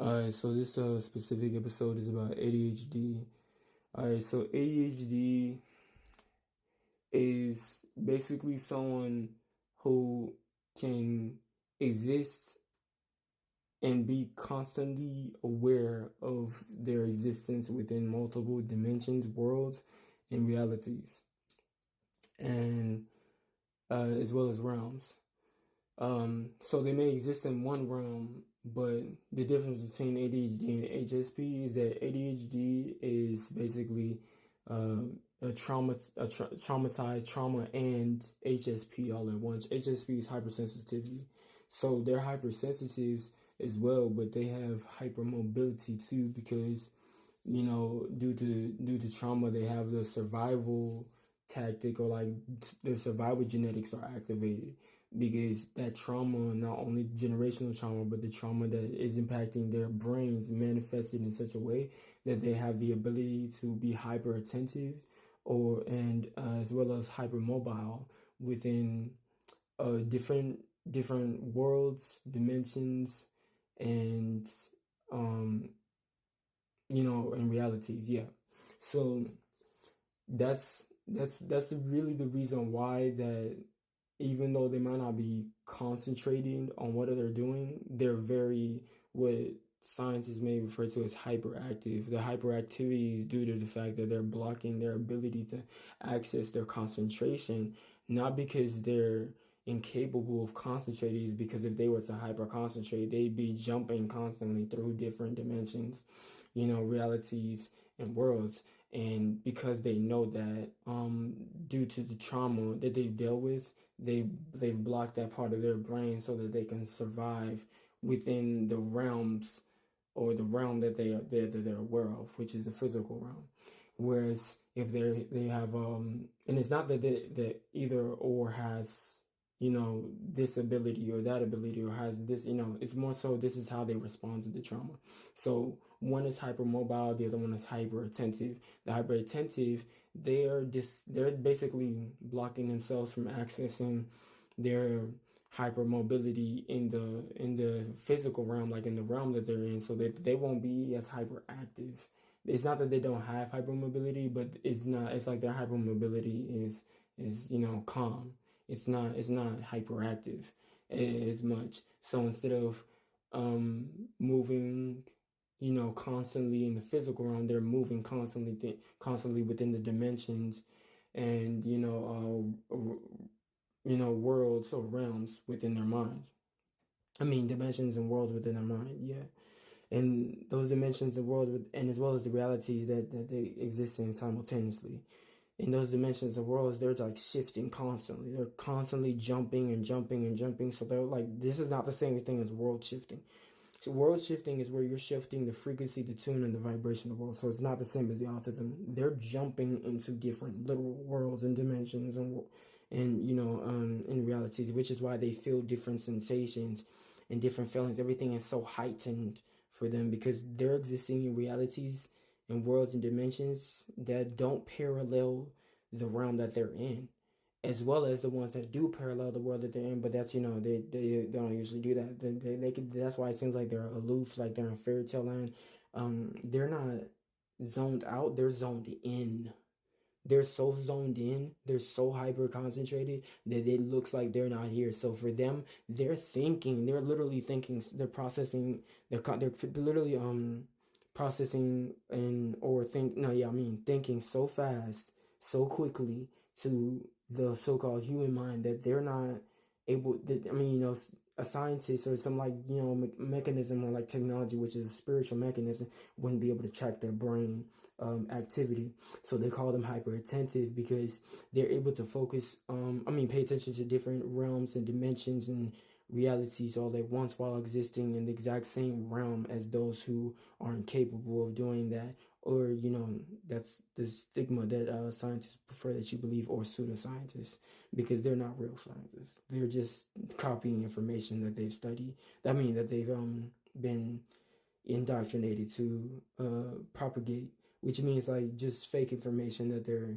Alright, so this specific episode is about ADHD. Alright, so ADHD is basically someone who can exist and be constantly aware of their existence within multiple dimensions, worlds, and realities, and as well as realms. So they may exist in one realm, but the difference between ADHD and HSP is that ADHD is basically traumatized trauma and HSP all at once. HSP is hypersensitivity, so they're hypersensitives as well, but they have hypermobility too because due to trauma they have the survival tactic, or like their survival genetics are activated because that trauma, not only generational trauma, but the trauma that is impacting their brains manifested in such a way that they have the ability to be hyper attentive and as well as hypermobile within different worlds, dimensions, and and realities. Yeah. So that's really the reason why that even though they might not be concentrating on what they're doing, they're very, what scientists may refer to as hyperactive. The hyperactivity is due to the fact that they're blocking their ability to access their concentration, not because they're incapable of concentrating, is because if they were to hyper concentrate, they'd be jumping constantly through different dimensions, realities and worlds. And because they know that, due to the trauma that they've dealt with, they've blocked that part of their brain so that they can survive within the realms, or the realm that they're aware of, which is the physical realm. Whereas if they have and it's not that that either or has this ability or that ability, or has this, it's more so this is how they respond to the trauma. So one is hypermobile, the other one is hyper attentive. The hyper attentive, they're basically blocking themselves from accessing their hypermobility in the physical realm, like in the realm that they're in, so that they won't be as hyperactive. It's not that they don't have hypermobility, but it's like their hypermobility is calm. It's not hyperactive as much. So instead of moving constantly in the physical realm, they're moving constantly within the dimensions and worlds or realms within their mind. I mean, dimensions and worlds within their mind, yeah. And those dimensions and worlds, and as well as the realities that they exist in simultaneously. In those dimensions and worlds, they're like shifting constantly. They're constantly jumping and jumping and jumping. So they're like, this is not the same thing as world shifting. So world shifting is where you're shifting the frequency, the tune, and the vibration of the world. So it's not the same as the autism. They're jumping into different literal worlds and dimensions and in realities, which is why they feel different sensations and different feelings. Everything is so heightened for them because they're existing in realities and worlds and dimensions that don't parallel the realm that they're in, as well as the ones that do parallel the world that they're in. But that's, they don't usually do that. They could, that's why it seems like they're aloof, like they're in fairy tale land. They're not zoned out, they're zoned in. They're so zoned in, they're so hyper concentrated that it looks like they're not here. So for them, they're literally thinking, they're processing, they're literally processing thinking so fast, so quickly to the so-called human mind that they're not able to, a scientist or some mechanism, or like technology, which is a spiritual mechanism, wouldn't be able to track their brain activity. So they call them hyper attentive because they're able to focus, pay attention to different realms and dimensions and realities all at once while existing in the exact same realm as those who are incapable of doing that. Or, that's the stigma that scientists prefer that you believe, or pseudoscientists, because they're not real scientists. They're just copying information that they've studied. That they've been indoctrinated to propagate, which means like just fake information that they're,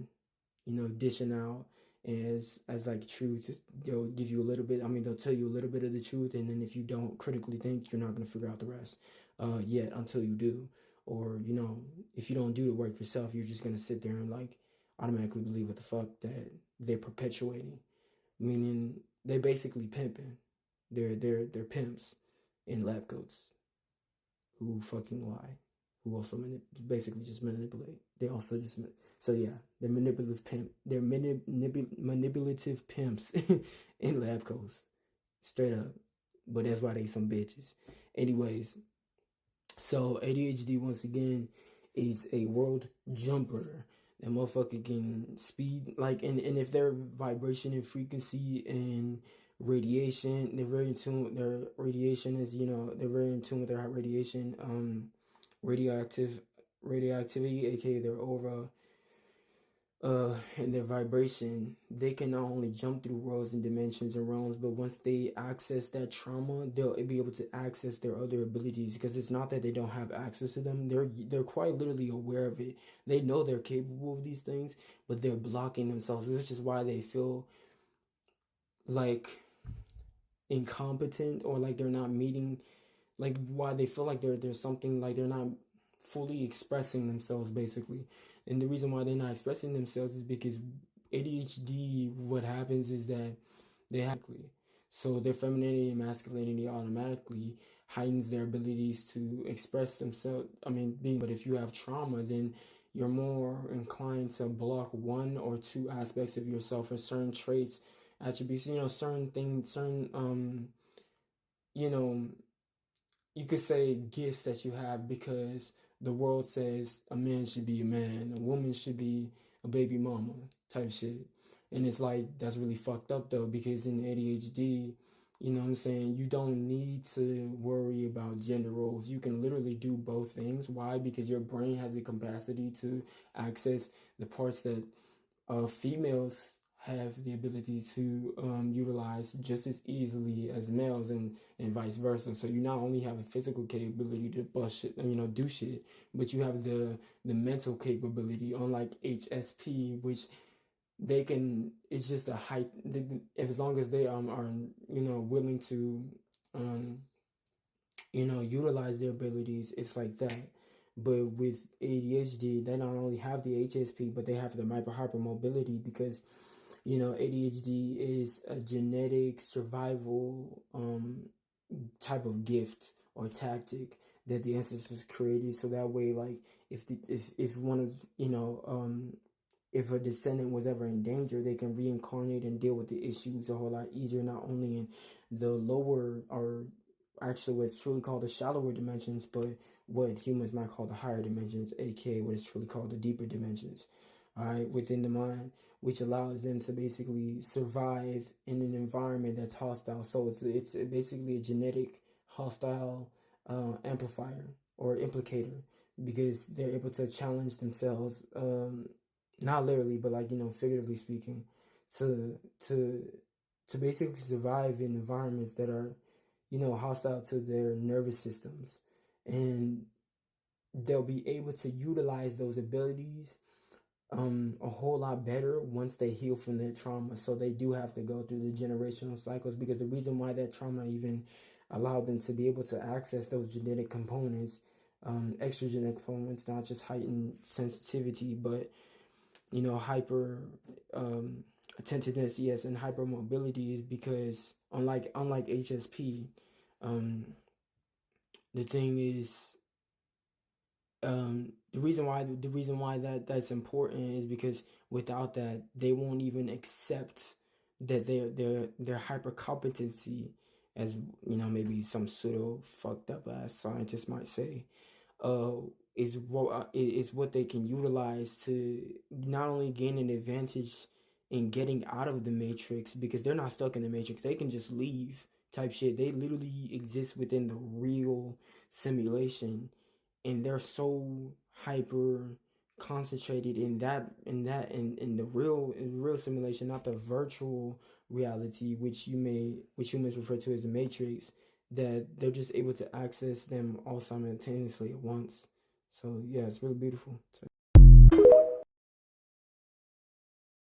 dishing out as like truth. They'll give you a little bit. I mean, they'll tell you a little bit of the truth, and then if you don't critically think, you're not gonna figure out the rest. Yet until you do, or if you don't do the work yourself, you're just gonna sit there and like automatically believe what the fuck that they're perpetuating, meaning they basically pimping. They're pimps in lab coats who fucking lie, who also basically just manipulate. They also just so yeah, they're manipulative pimp. They're manipulative pimps in lab coats, straight up. But that's why they some bitches. Anyways, so ADHD once again is a world jumper. That motherfucker can speed like and if their vibration and frequency and radiation, they're very in tune with their radiation is, they're very in tune with their radiation, radioactivity, aka their aura, and their vibration. They can not only jump through worlds and dimensions and realms, but once they access that trauma, they'll be able to access their other abilities, because it's not that they don't have access to them. They're quite literally aware of it. They know they're capable of these things, but they're blocking themselves, which is why they feel like incompetent, or like they're not meeting, like why they feel like there's something, like they're not fully expressing themselves basically. And the reason why they're not expressing themselves is because ADHD, what happens is that they have, so their femininity and masculinity automatically heightens their abilities to express themselves. But if you have trauma, then you're more inclined to block one or two aspects of yourself, or certain traits, attributes, certain things, certain you could say gifts that you have, because the world says a man should be a man, a woman should be a baby mama type shit. And it's like, that's really fucked up though, because in ADHD, you don't need to worry about gender roles. You can literally do both things. Why? Because your brain has the capacity to access the parts that females have the ability to utilize just as easily as males, and vice versa. So you not only have the physical capability to bust shit, do shit, but you have the mental capability, unlike HSP, which they can, it's just a height, as long as they are willing to utilize their abilities, it's like that. But with ADHD, they not only have the HSP, but they have the hypermobility, because ADHD is a genetic survival type of gift or tactic that the ancestors created, so that way, like, if one of if a descendant was ever in danger, they can reincarnate and deal with the issues a whole lot easier, not only in the lower, or actually what's truly called the shallower dimensions, but what humans might call the higher dimensions, aka what is truly called the deeper dimensions, all right, within the mind, which allows them to basically survive in an environment that's hostile. So it's basically a genetic hostile amplifier or implicator, because they're able to challenge themselves, not literally, but like figuratively speaking, to basically survive in environments that are hostile to their nervous systems, and they'll be able to utilize those abilities a whole lot better once they heal from their trauma. So they do have to go through the generational cycles, because the reason why that trauma even allowed them to be able to access those genetic components, extra genetic components, not just heightened sensitivity, but hyper attentiveness, yes, and hypermobility, is because unlike HSP, the thing is, the reason why that's important is because without that, they won't even accept that their hyper competency, as maybe some pseudo fucked up ass scientist might say, is what they can utilize to not only gain an advantage in getting out of the matrix, because they're not stuck in the matrix, they can just leave type shit. They literally exist within the real simulation, and they're so hyper concentrated in the real simulation, not the virtual reality, which humans refer to as the matrix, that they're just able to access them all simultaneously at once. So yeah, it's really beautiful.